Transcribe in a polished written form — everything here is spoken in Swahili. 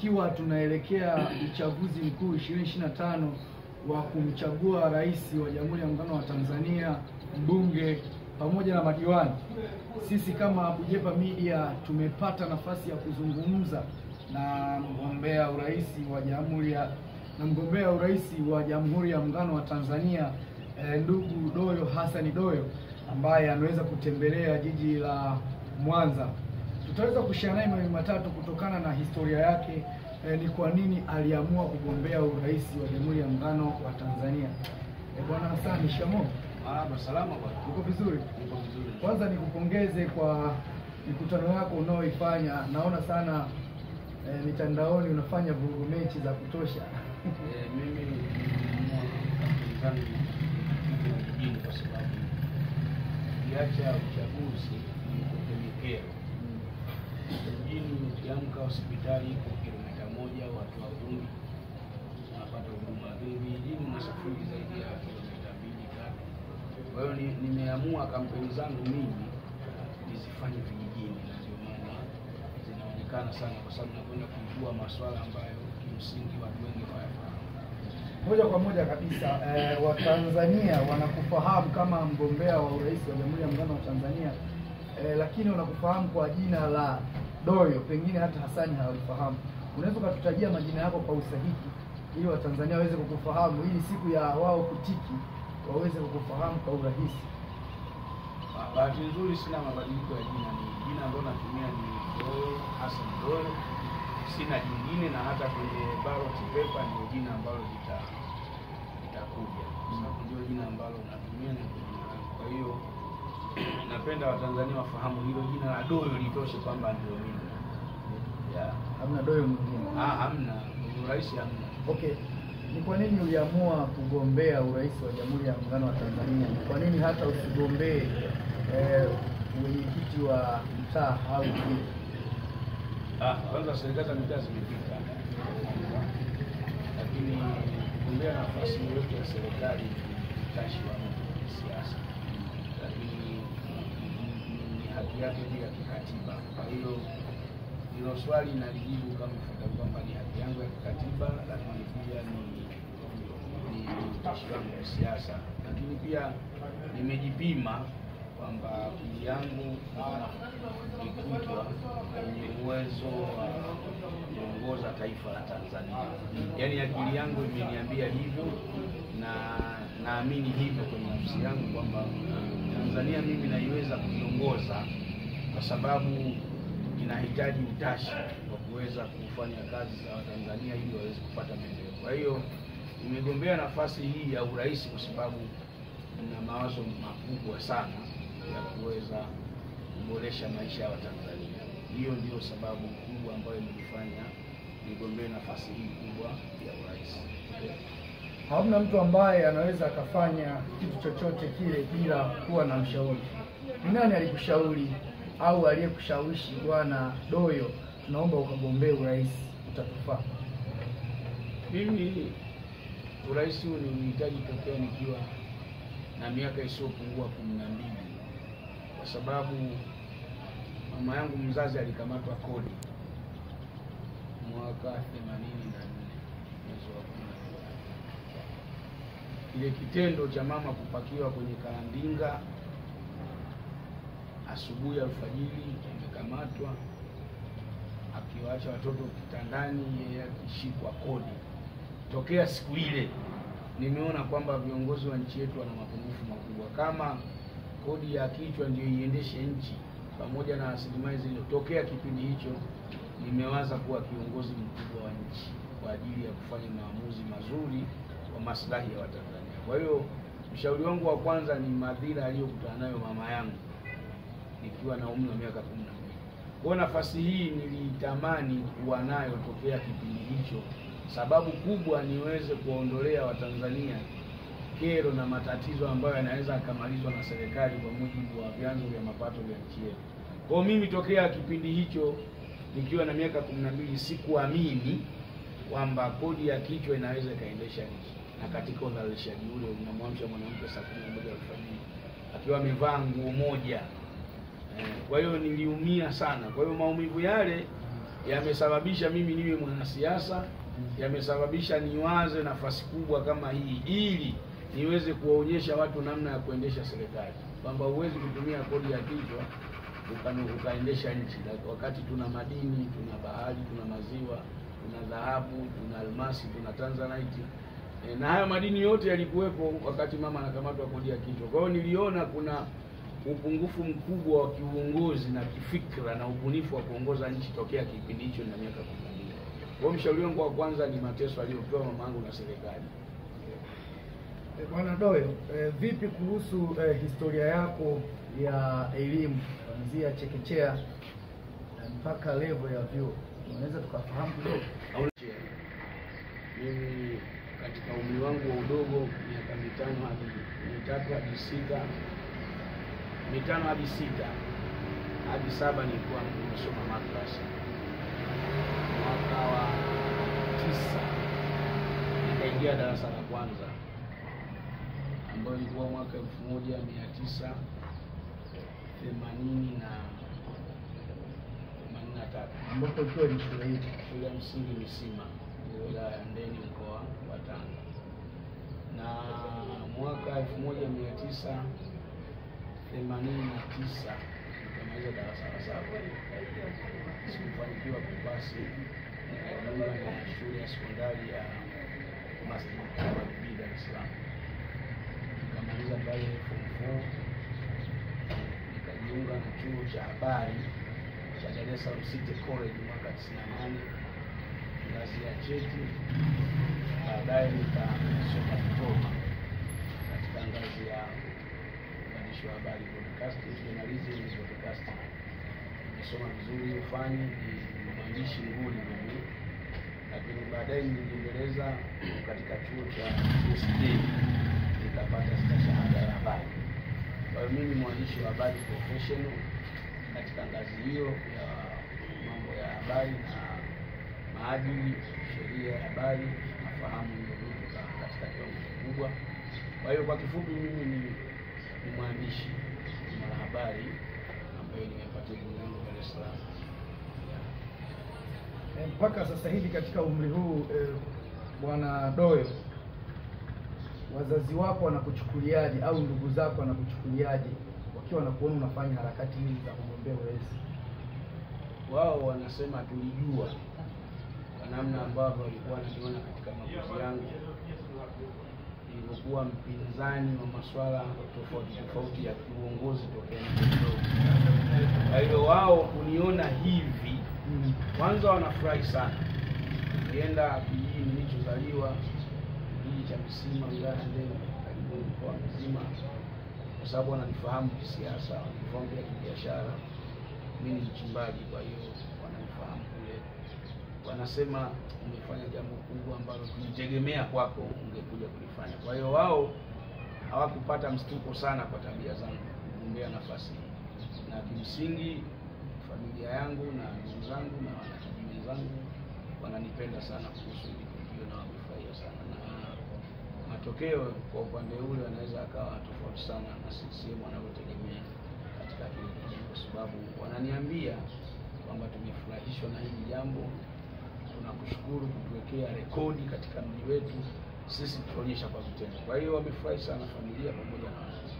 ikiwa tunaelekea uchaguzi mkuu 2025 wa kumchagua rais wa Jamhuri ya Muungano wa Tanzania, mbunge pamoja na madiwani, sisi kama Bujepa Media tumepata nafasi ya kuzungumza na mgombea urais wa Jamhuri ya Muungano wa Tanzania, ndugu Doyo Hassan Doyo, ambaye ameweza kutembelea jiji la Mwanza. Tutaweza kushare naye mawili matatu kutokana na historia yake, ni kwa nini aliamua kugombea urais wa Jamhuri ya Muungano wa Tanzania. Bwana Hassan, shikamoo. Salama bwana. Uko vizuri? Uko vizuri. Kwanza nikupongeze kwa mikutano yako unaoifanya. Naona sana mitandaoni unafanya vurugu mechi za kutosha. Mimi ni kwa sababu kiacha uchaguzi ni kwenye kero. Mjini ukiamka hospitali iko kilomita 1, watu wa vumbi wanapata huduma. Mjini unasafiri zaidi ya kilomita 2-3. Kwa hiyo nimeamua kampeni zangu mimi nizifanye vijijini, na ndio maana zinaonekana sana, kwa sababu nakwenda kujua masuala ambayo kimsingi watu wengi hawafahamu. Moja kwa moja kabisa, Watanzania wanakufahamu kama mgombea wa urais wa Jamhuri ya Muungano wa Tanzania, lakini wanakufahamu kwa jina la Doyo, pengine hata Hassan hawafahamu. Unaweza kututajia majina yako kwa usahihi ili Watanzania waweze kukufahamu, ili siku ya wao kutiki waweze kukufahamu kwa urahisi? Bahati nzuri sina mabadiliko ya jina, ni jina ambalo natumia ni Doyo Hassan Doyo, sina jingine, na hata kwenye ballot paper ni jina ambalo litakuja, sababu ndio jina ambalo natumia na jina. Kwa hiyo napenda Watanzania wafahamu hilo jina la Doyo litoshe kwamba ndio mimi. Hamna Doyo mwingine? Hamna, urais hamna. Okay. Ni kwa nini uliamua kugombea urais wa Jamhuri ya Muungano wa Tanzania? Ni kwa nini hata usigombee mwenyekiti wa mtaa au kijiji? Kwanza serikali za mitaa zimepita, lakini kugombea nafasi yoyote ya serikali ni utashi wa mtu kisiasa, lakini ni haki yake pia kikatiba. Kwa hiyo hilo swali nalijibu kama ifuatavyo, kwamba ni haki yangu ya kikatiba, lakini pia ni utashi wangu wa siasa, lakini pia nimejipima kwamba akili yangu ikutwa yenye uwezo wa kuongoza taifa la Tanzania. Yaani akili yangu imeniambia hivyo, na naamini hivyo kwenye nafsi yangu kwamba Tanzania mimi naiweza kuiongoza, kwa sababu inahitaji utashi wa kuweza kufanya kazi za Watanzania ili waweze kupata maendeleo. Kwa hiyo nimegombea nafasi hii ya urais kwa sababu nina mawazo makubwa sana ya kuweza kuboresha maisha ya Watanzania. Hiyo ndio sababu kubwa ambayo imenifanya nigombee nafasi hii kubwa ya urais. Hamna mtu ambaye anaweza akafanya kitu chochote kile bila kuwa na mshauri. Ni nani alikushauri au aliyekushawishi, bwana Doyo, tunaomba ukagombee urais, utatufaa? Mimi urais huu nilihitaji tokea nikiwa na miaka isiyopungua 12, kwa sababu mama yangu mzazi alikamatwa kodi mwaka 84 mwezi wa 10. Ile kitendo cha mama kupakiwa kwenye karandinga asubuhi alfajiri, amekamatwa akiwaacha watoto kitandani, yeye akishikwa kodi. Tokea siku ile nimeona kwamba viongozi wa nchi yetu wana mapungufu makubwa. Kama kodi ya kichwa ndio iendeshe nchi pamoja na rasilimali zile, tokea kipindi hicho nimewaza kuwa kiongozi mkubwa wa nchi kwa ajili ya kufanya maamuzi mazuri kwa maslahi ya Watanzania. Kwa hiyo mshauri wangu wa kwanza ni madhira aliyokutana nayo mama yangu nikiwa na umri wa miaka 12. Kwa nafasi hii nilitamani kuwa nayo tokea kipindi hicho. Sababu kubwa niweze kuondolea Watanzania kero na matatizo ambayo yanaweza kumalizwa na serikali kwa mujibu wa vyanzo vya mapato vya nchi yetu. Kwa mimi tokea kipindi hicho nikiwa na miaka 12 sikuamini kwamba kodi ya kichwa inaweza kaendesha nchi. Na katika uzalishaji ule unamwamsha mwanamke saa 11 alfajiri akiwa amevaa nguo moja. Kwa hiyo niliumia sana. Kwa hiyo maumivu yale yamesababisha mimi niwe mwanasiasa, yamesababisha niwaze nafasi kubwa kama hii ili niweze kuwaonyesha watu namna ya kuendesha serikali, kwamba huwezi kutumia kodi ya kichwa ukaendesha nchi, wakati tuna madini, tuna bahari, tuna maziwa, tuna dhahabu, tuna almasi, tuna tanzanite, na hayo madini yote yalikuwepo wakati mama anakamatwa kodi ya kichwa. Kwa hiyo niliona kuna upungufu mkubwa wa kiuongozi na kifikra na ubunifu wa kuongoza nchi tokea kipindi hicho na miaka 12. Kwa hiyo mshauri wangu wa kwanza ni mateso aliyopewa mamangu na serikali. Bwana Doyo, vipi kuhusu historia yako ya elimu kuanzia chekechea mpaka level ya vyuo? Unaweza tukafahamu kidogo? Mimi katika umri wangu wa udogo, miaka 5 hadi 6, 5 hadi 6 hadi 7 nilikuwa nimesoma madrasa. Mwaka wa 9 nikaingia darasa la kwanza, ambayo ilikuwa mwaka 1983 ambapo ilikuwa ni shule hii, shule ya msingi Misima, wilaya ya Ndeni, mkoa wa Tanga. Na mwaka 1989 nikamaliza darasa la 7. Sikufanikiwa kupasi, nikajiunga na shule ya sekondari ya Masjid Al-Habib Dar es Salaam. Nikamaliza pale form 4, nikajiunga na chuo cha habari cha Dar es Salaam City College mwaka 98, ngazi ya cheti. Baadaye nikasoma diploma katika ngazi ya uandishi wa habari, broadcasting, journalism and broadcasting. Nimesoma vizuri ufani, ni mwandishi nguli mimi. Lakini baadaye niliendeleza katika chuo cha USD, nikapata stashahada ya habari. Kwa hiyo mimi mwandishi wa habari professional katika ngazi hiyo ya mambo ya habari na maadili, sheria ya habari, nafahamu hiyo vitu katika kiwango kikubwa. Kwa hiyo kwa kifupi mimi ni mwandishi wa habari ambaye nimepata elimu yangu Dar es Salaam. Mpaka sasa hivi katika umri huu, Bwana Doyo, wazazi wako wanakuchukuliaje au ndugu zako wanakuchukuliaje wakiwa wanakuona unafanya harakati hizi za kugombea urais? Wao wanasema tulijua kwa namna ambavyo walikuwa wananiona katika makuzi yangu, nilikuwa mpinzani wa masuala tofauti ya kiuongozi tokea mdogo. Kwa hiyo wao kuniona hivi, kwanza wanafurahi sana. Nienda kijiji nilichozaliwa, kijiji cha Misima, wilaya ya Ndeni, karibu mkoa mzima, kwa sababu wananifahamu kisiasa, wananifahamu pia kibiashara. Mimi ni mchimbaji, kwa hiyo wananifahamu kule. Wanasema umefanya jambo kubwa ambalo tulitegemea kwako ungekuja kulifanya. Kwa hiyo wao hawakupata mshtuko sana kwa tabia zangu kugombea nafasi hii. Na kimsingi familia yangu na ndugu zangu na wanakijiji wenzangu wananipenda sana kuhusu hili tukio na wamefurahia sana, na matokeo kwa upande ule wanaweza akawa tofauti sana na CCM wanavyotegemea katika hili kijiji, kwa sababu wananiambia kwamba tumefurahishwa na hili jambo, tunakushukuru kutuwekea rekodi katika mji wetu, sisi tutaonyesha kwa vitendo. Kwa hiyo wamefurahi sana familia pamoja na wanafunzi.